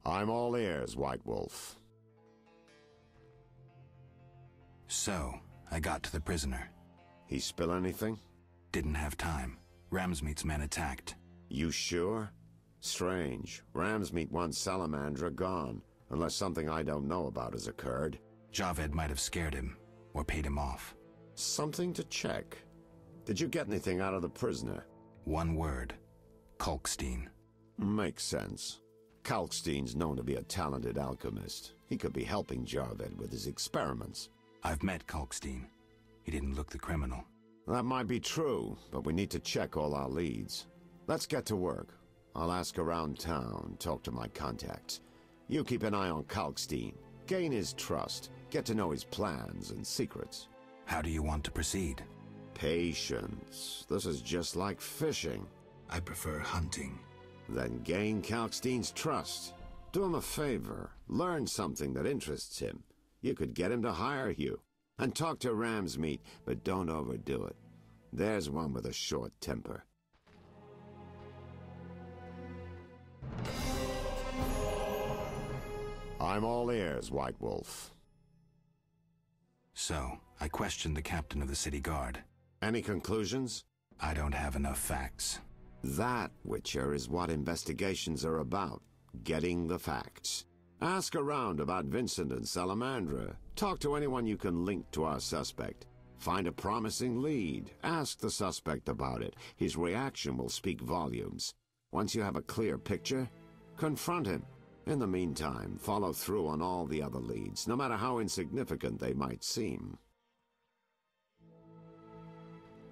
I'm all ears, White Wolf. So, I got to the prisoner. He spill anything? Didn't have time. Ramsmeat's men attacked. You sure? Strange. Ramsmeat wants Salamandra gone, unless something I don't know about has occurred. Javed might have scared him, or paid him off. Something to check. Did you get anything out of the prisoner? One word. Kalkstein. Makes sense. Kalkstein's known to be a talented alchemist. He could be helping Javed with his experiments. I've met Kalkstein. He didn't look the criminal. That might be true, but we need to check all our leads. Let's get to work. I'll ask around town, talk to my contacts. You keep an eye on Kalkstein. Gain his trust. Get to know his plans and secrets. How do you want to proceed? Patience. This is just like fishing. I prefer hunting. Then gain Kalkstein's trust. Do him a favor. Learn something that interests him. You could get him to hire you. And talk to Ramsmeat, but don't overdo it. There's one with a short temper. I'm all ears, White Wolf. So, I questioned the captain of the city guard. Any conclusions? I don't have enough facts. That, Witcher, is what investigations are about. Getting the facts. Ask around about Vincent and Salamandra. Talk to anyone you can link to our suspect. Find a promising lead. Ask the suspect about it. His reaction will speak volumes. Once you have a clear picture, confront him. In the meantime, follow through on all the other leads, no matter how insignificant they might seem.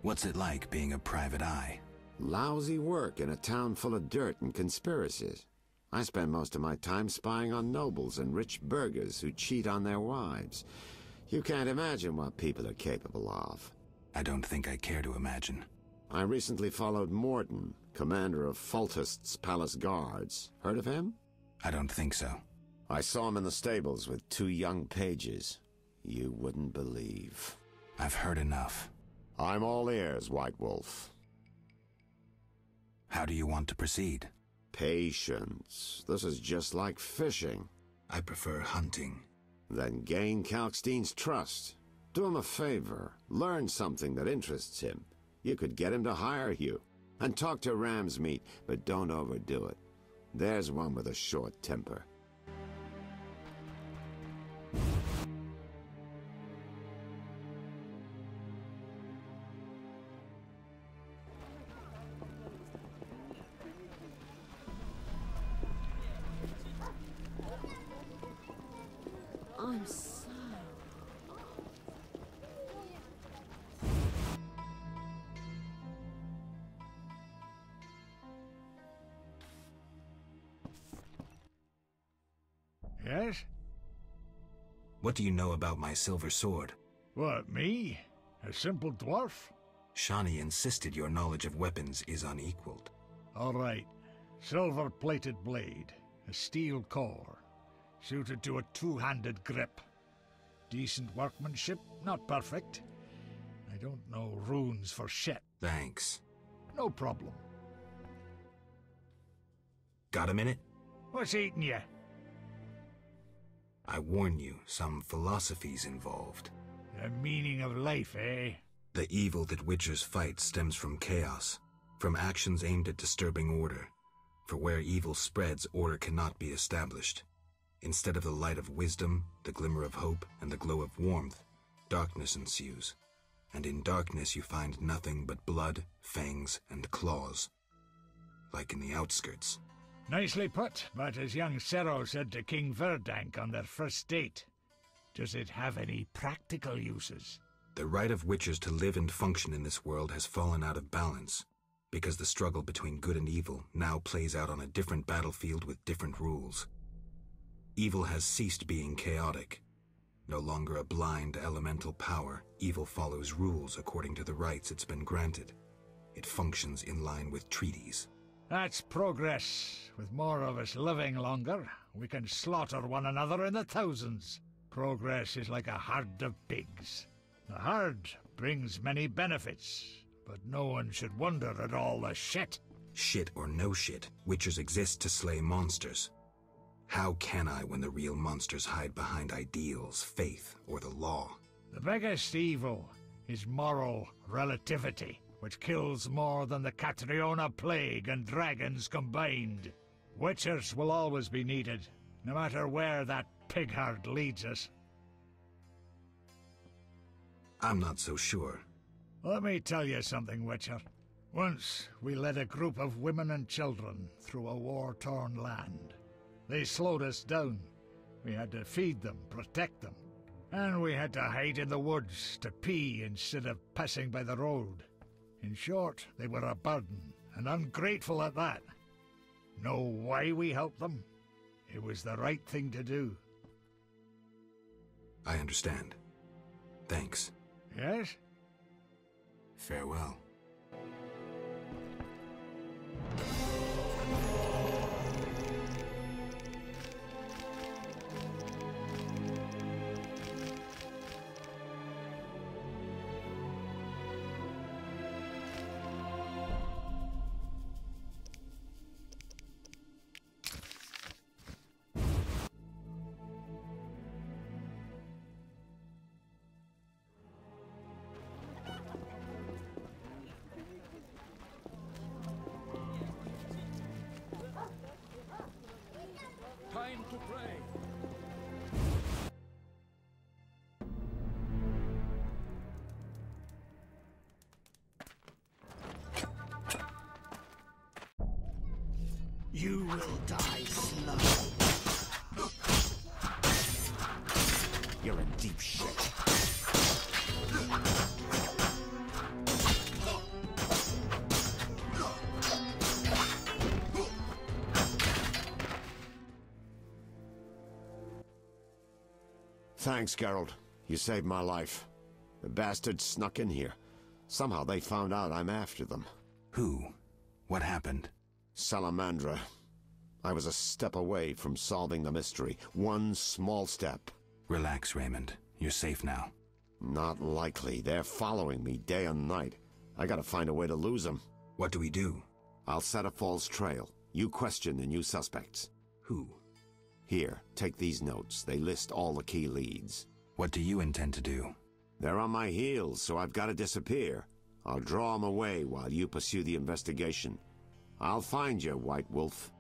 What's it like being a private eye? Lousy work in a town full of dirt and conspiracies. I spend most of my time spying on nobles and rich burghers who cheat on their wives. You can't imagine what people are capable of. I don't think I care to imagine. I recently followed Morton, commander of Foltest's palace guards. Heard of him? I don't think so. I saw him in the stables with 2 young pages. You wouldn't believe. I've heard enough. I'm all ears, White Wolf. How do you want to proceed? Patience. This is just like fishing. I prefer hunting. Then gain Kalkstein's trust. Do him a favor. Learn something that interests him. You could get him to hire you. And talk to Ramsmeat, but don't overdo it. There's one with a short temper. I'm so... Yes? What do you know about my silver sword? What, me? A simple dwarf? Shani insisted your knowledge of weapons is unequaled. All right. Silver-plated blade. A steel core. Suited to a 2-handed grip. Decent workmanship, not perfect. I don't know runes for shit. Thanks. No problem. Got a minute? What's eating you? I warn you, some philosophies involved. The meaning of life, eh? The evil that Witchers fight stems from chaos, from actions aimed at disturbing order. For where evil spreads, order cannot be established. Instead of the light of wisdom, the glimmer of hope, and the glow of warmth, darkness ensues. And in darkness you find nothing but blood, fangs, and claws. Like in the outskirts. Nicely put, but as young Cero said to King Verdank on their first date, does it have any practical uses? The right of Witchers to live and function in this world has fallen out of balance, because the struggle between good and evil now plays out on a different battlefield with different rules. Evil has ceased being chaotic. No longer a blind elemental power, evil follows rules according to the rights it's been granted. It functions in line with treaties. That's progress. With more of us living longer, we can slaughter one another in the thousands. Progress is like a herd of pigs. The herd brings many benefits, but no one should wonder at all the shit. Shit or no shit, Witchers exist to slay monsters. How can I when the real monsters hide behind ideals, faith, or the law? The biggest evil is moral relativity, which kills more than the Catriona plague and dragons combined. Witchers will always be needed, no matter where that pig herd leads us. I'm not so sure. Let me tell you something, Witcher. Once, we led a group of women and children through a war-torn land. They slowed us down. We had to feed them, protect them. And we had to hide in the woods to pee instead of passing by the road. In short, they were a burden, and ungrateful at that. Know why we helped them? It was the right thing to do. I understand. Thanks. Yes? Farewell. Time to pray. You will die slow. You're in deep shit. Thanks, Geralt. You saved my life. The bastards snuck in here. Somehow they found out I'm after them. Who? What happened? Salamandra. I was a step away from solving the mystery. One small step. Relax, Raymond. You're safe now. Not likely. They're following me day and night. I gotta find a way to lose them. What do we do? I'll set a false trail. You question the new suspects. Who? Here, take these notes. They list all the key leads. What do you intend to do? They're on my heels, so I've got to disappear. I'll draw them away while you pursue the investigation. I'll find you, White Wolf.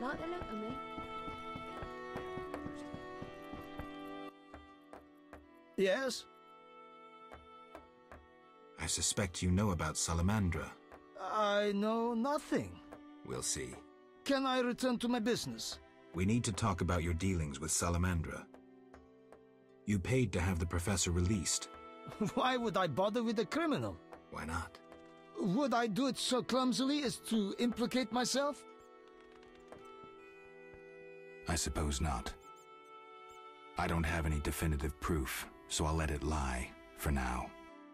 Like the look of me? Yes? I suspect you know about Salamandra. I know nothing. We'll see. Can I return to my business? We need to talk about your dealings with Salamandra. You paid to have the professor released. Why would I bother with a criminal? Why not? Would I do it so clumsily as to implicate myself? I suppose not. I don't have any definitive proof, so I'll let it lie, for now.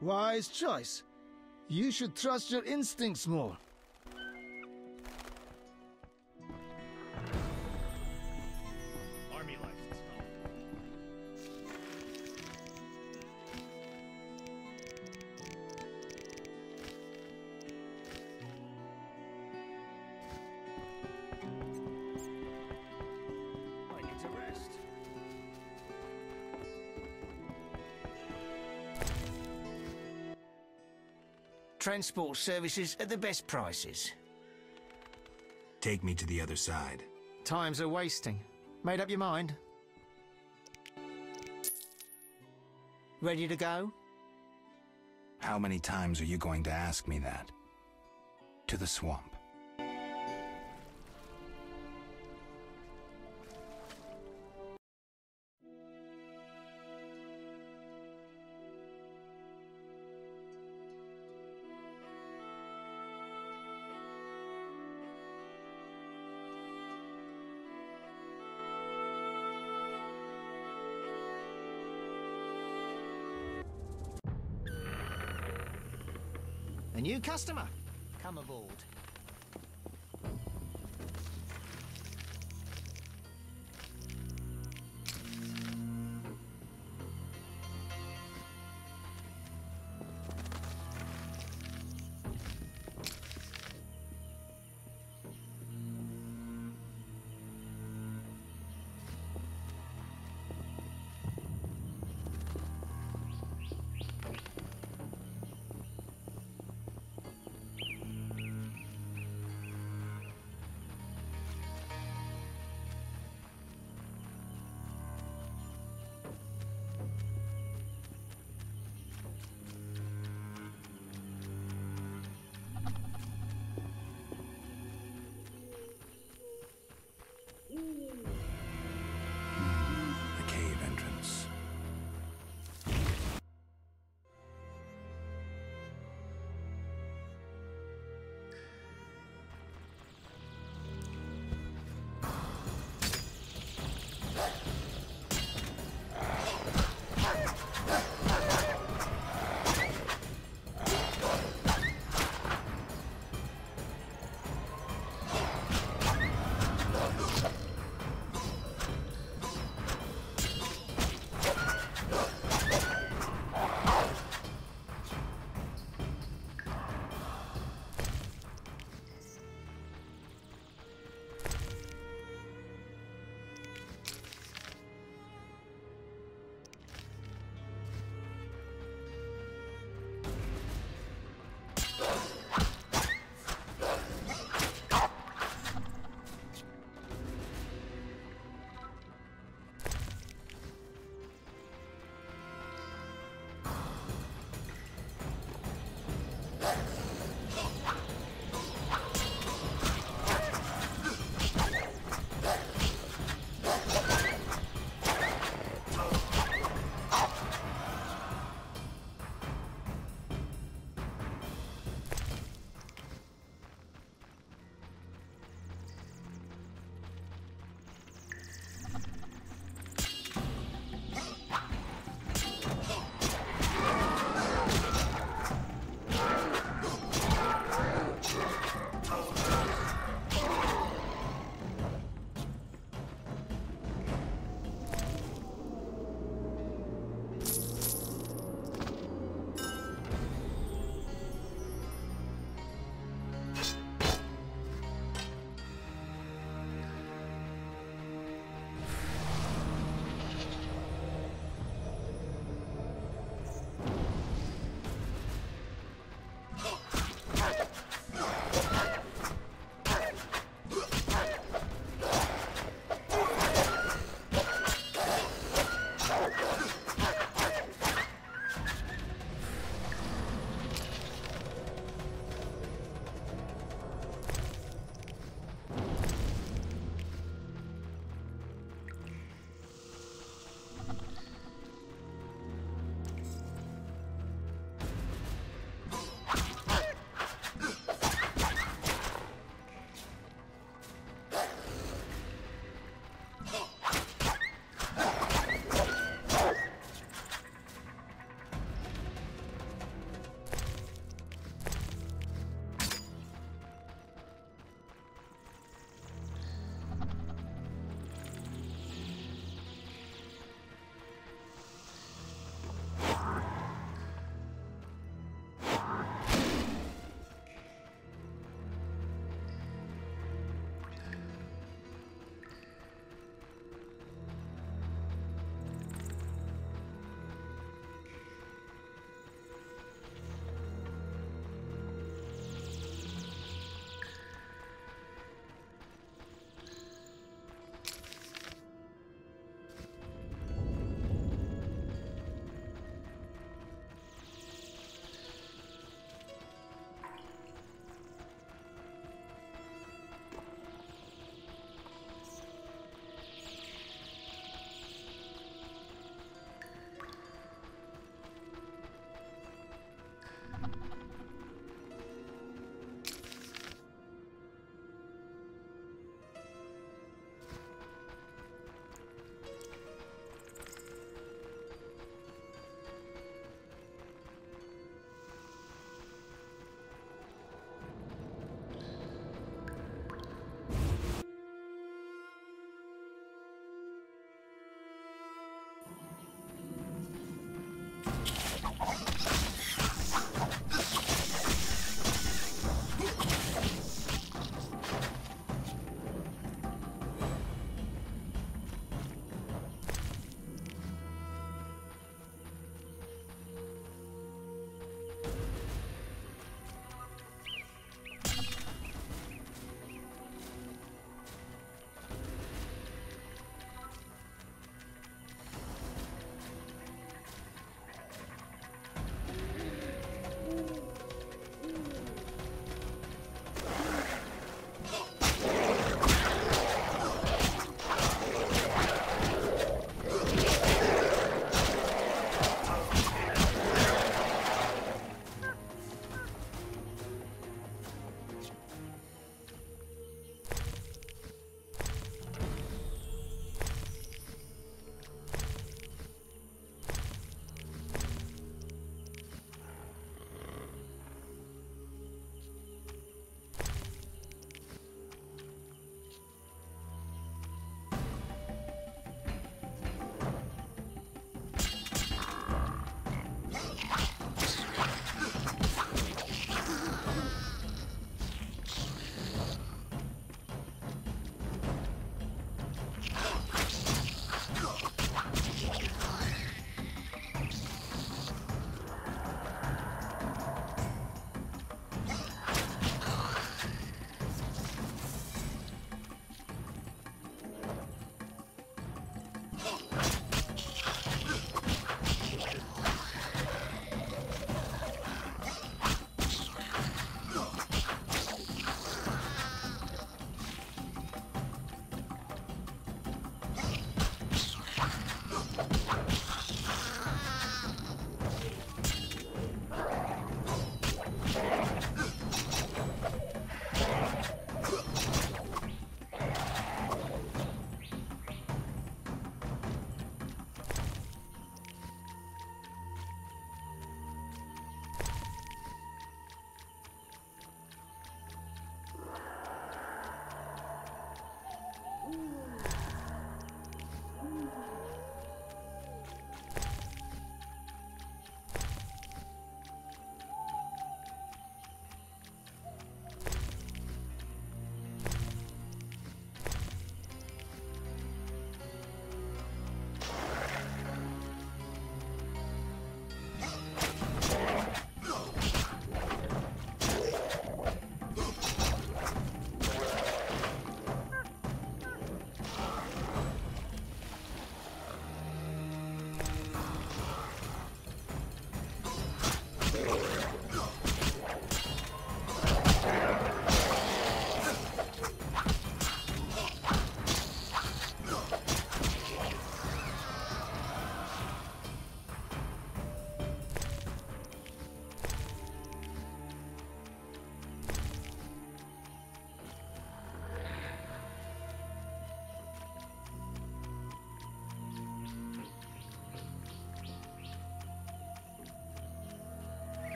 Wise choice. You should trust your instincts more. Army life and stuff. I need to rest. Transport services at the best prices. Take me to the other side. Times are wasting. Made up your mind? Ready to go? How many times are you going to ask me that? To the swamp. A new customer. Come aboard.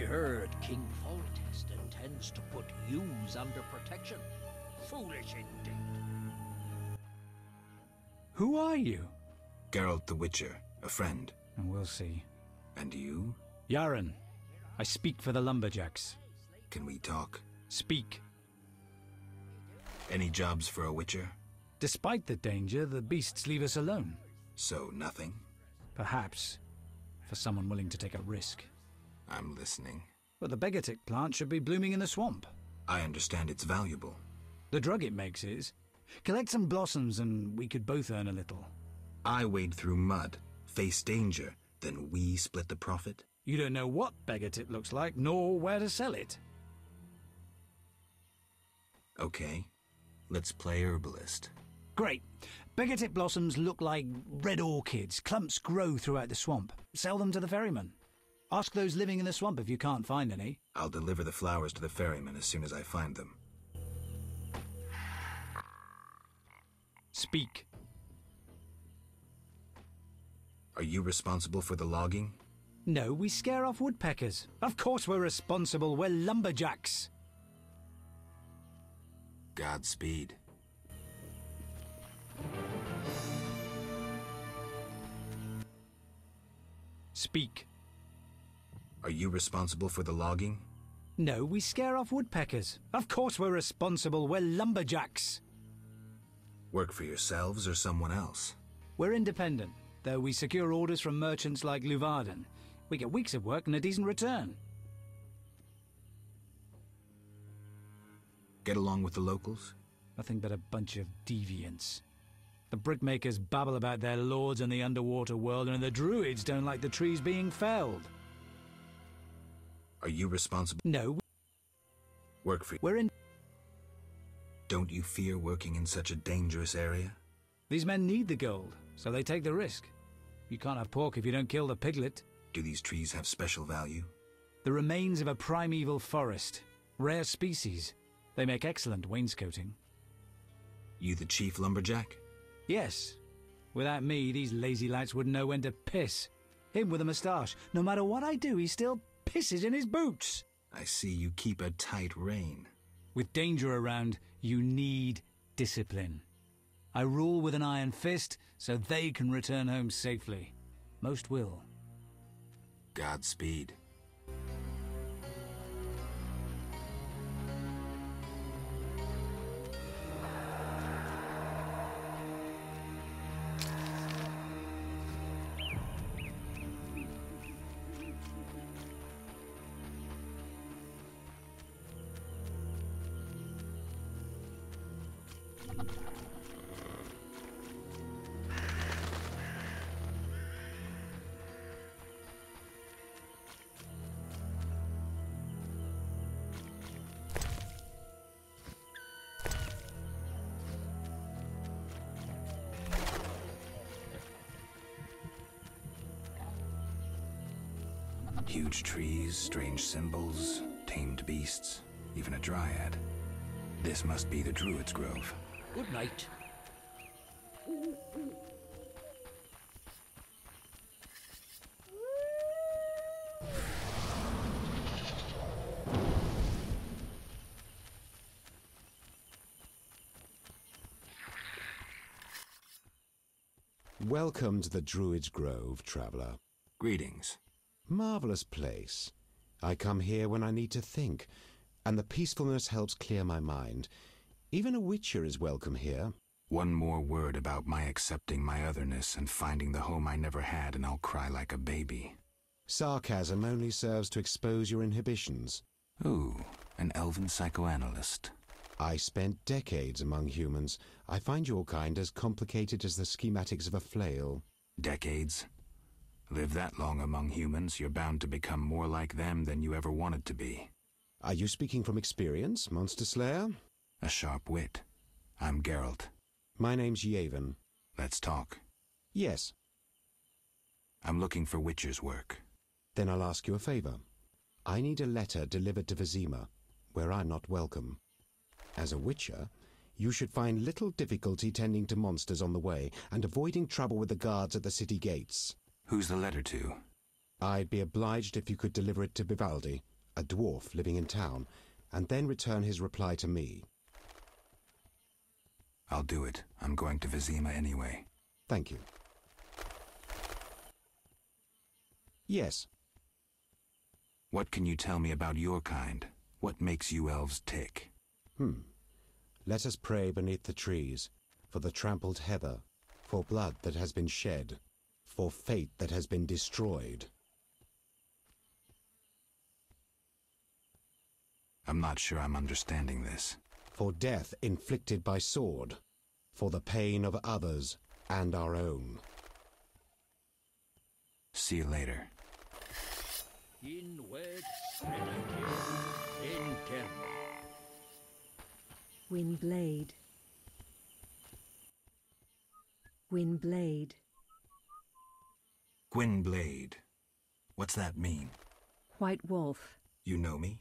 heard King Foltest intends to put yous under protection. Foolish indeed. Who are you? Geralt the Witcher, a friend. And we'll see. And you? Yaren. I speak for the Lumberjacks. Can we talk? Speak. Any jobs for a Witcher? Despite the danger, the beasts leave us alone. So nothing? Perhaps. For someone willing to take a risk. I'm listening. But the Begatic plant should be blooming in the swamp. I understand it's valuable. The drug it makes is. Collect some blossoms and we could both earn a little. I wade through mud, face danger, then we split the profit? You don't know what Begatic looks like, nor where to sell it. Okay, let's play herbalist. Great. Begatic blossoms look like red orchids. Clumps grow throughout the swamp. Sell them to the ferryman. Ask those living in the swamp if you can't find any. I'll deliver the flowers to the ferryman as soon as I find them. Speak. Are you responsible for the logging? No, we scare off woodpeckers. Of course we're responsible. We're lumberjacks. Godspeed. Speak. Are you responsible for the logging? No, we scare off woodpeckers. Of course we're responsible. We're lumberjacks. Work for yourselves or someone else? We're independent, though we secure orders from merchants like Luvarden. We get weeks of work and a decent return. Get along with the locals? Nothing but a bunch of deviants. The brickmakers babble about their lords and the underwater world, and the Druids don't like the trees being felled. Are you responsible? No. Work for... We're in... Don't you fear working in such a dangerous area? These men need the gold, so they take the risk. You can't have pork if you don't kill the piglet. Do these trees have special value? The remains of a primeval forest. Rare species. They make excellent wainscoting. You the chief lumberjack? Yes. Without me, these lazy lads wouldn't know when to piss. Him with a moustache. No matter what I do, he still pisses in his boots. I see you keep a tight rein. With danger around, you need discipline. I rule with an iron fist, so they can return home safely. Most will. Godspeed. Huge trees, strange symbols, tamed beasts, even a dryad. This must be the Druid's Grove. Good night. Welcome to the Druid's Grove, traveller. Greetings. Marvellous place. I come here when I need to think, and the peacefulness helps clear my mind. Even a witcher is welcome here. One more word about my accepting my otherness and finding the home I never had, and I'll cry like a baby. Sarcasm only serves to expose your inhibitions. Ooh, an elven psychoanalyst. I spent decades among humans. I find your kind as complicated as the schematics of a flail. Decades? Live that long among humans, you're bound to become more like them than you ever wanted to be. Are you speaking from experience, Monster Slayer? A sharp wit. I'm Geralt. My name's Yavin. Let's talk. Yes. I'm looking for witcher's work. Then I'll ask you a favor. I need a letter delivered to Vizima, where I'm not welcome. As a witcher, you should find little difficulty tending to monsters on the way and avoiding trouble with the guards at the city gates. Who's the letter to? I'd be obliged if you could deliver it to Vivaldi, a dwarf living in town, and then return his reply to me. I'll do it. I'm going to Vizima anyway. Thank you. Yes. What can you tell me about your kind? What makes you elves tick? Let us pray beneath the trees, for the trampled heather, for blood that has been shed, for fate that has been destroyed. I'm not sure I'm understanding this. For death inflicted by sword, for the pain of others and our own. See you later. Inward, in Windblade. Windblade. Gwynblade. What's that mean? White Wolf. You know me?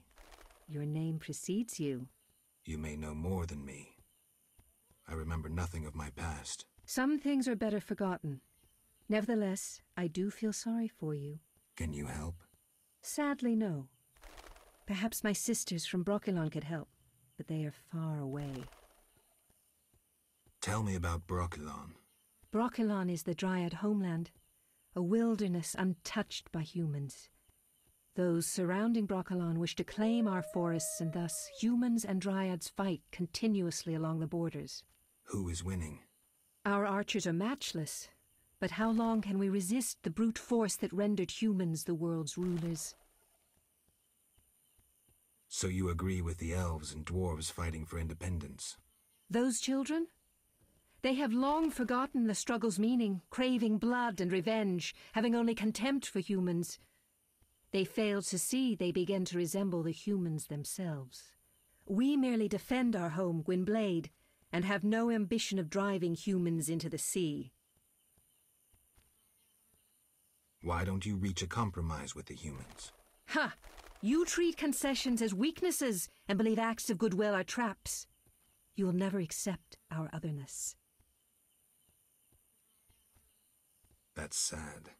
Your name precedes you. You may know more than me. I remember nothing of my past. Some things are better forgotten. Nevertheless, I do feel sorry for you. Can you help? Sadly, no. Perhaps my sisters from Brokilon could help, but they are far away. Tell me about Brokilon. Brokilon is the Dryad homeland, a wilderness untouched by humans. Those surrounding Brokilon wish to claim our forests, and thus humans and Dryads fight continuously along the borders. Who is winning? Our archers are matchless, but how long can we resist the brute force that rendered humans the world's rulers? So you agree with the elves and dwarves fighting for independence? Those children? They have long forgotten the struggle's meaning, craving blood and revenge, having only contempt for humans. They fail to see they begin to resemble the humans themselves. We merely defend our home, Gwynblade, and have no ambition of driving humans into the sea. Why don't you reach a compromise with the humans? Ha! You treat concessions as weaknesses and believe acts of goodwill are traps. You will never accept our otherness. That's sad.